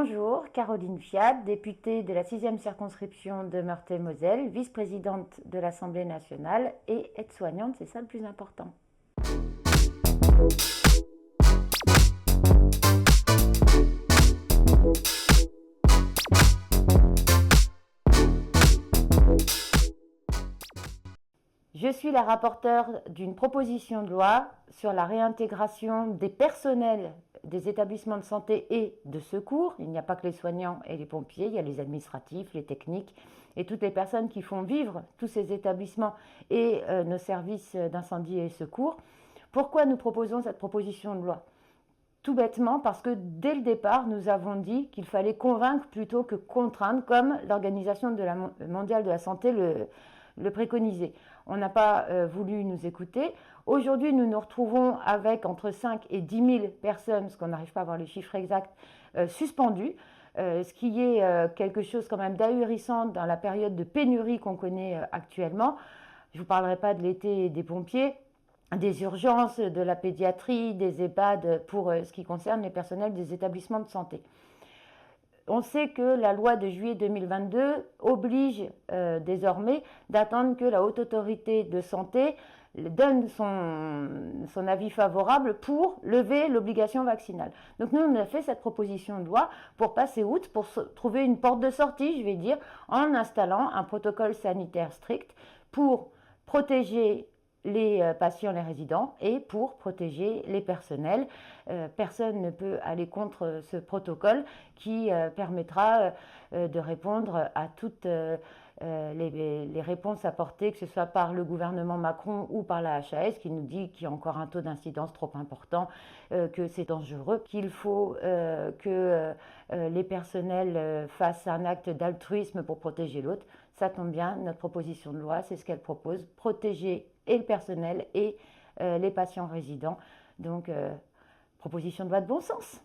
Bonjour, Caroline Fiat, députée de la 6e circonscription de Meurthe-et-Moselle, vice-présidente de l'Assemblée nationale et aide-soignante, c'est ça le plus important. Je suis la rapporteure d'une proposition de loi sur la réintégration des personnels des établissements de santé et de secours. Il n'y a pas que les soignants et les pompiers, il y a les administratifs, les techniques et toutes les personnes qui font vivre tous ces établissements et nos services d'incendie et secours. Pourquoi nous proposons cette proposition de loi ? Tout bêtement parce que dès le départ, nous avons dit qu'il fallait convaincre plutôt que contraindre, comme l'Organisation mondiale de la santé le préconisait. On n'a pas voulu nous écouter. Aujourd'hui, nous nous retrouvons avec entre 5 et 10 000 personnes, parce qu'on n'arrive pas à avoir les chiffres exacts, suspendues, ce qui est quelque chose quand même d'ahurissant dans la période de pénurie qu'on connaît actuellement. Je ne vous parlerai pas de l'été et des pompiers, des urgences, de la pédiatrie, des EHPAD pour ce qui concerne les personnels des établissements de santé. On sait que la loi de juillet 2022 oblige désormais d'attendre que la Haute Autorité de Santé donne son avis favorable pour lever l'obligation vaccinale. Donc nous, on a fait cette proposition de loi pour passer outre, pour trouver une porte de sortie, je vais dire, en installant un protocole sanitaire strict pour protéger les patients, les résidents et pour protéger les personnels. Personne ne peut aller contre ce protocole qui permettra de répondre à toutes les réponses apportées, que ce soit par le gouvernement Macron ou par la HAS, qui nous dit qu'il y a encore un taux d'incidence trop important, que c'est dangereux, qu'il faut que les personnels fassent un acte d'altruisme pour protéger l'autre. Ça tombe bien, notre proposition de loi, c'est ce qu'elle propose, protéger et le personnel et les patients résidents. Donc, proposition de loi de bon sens.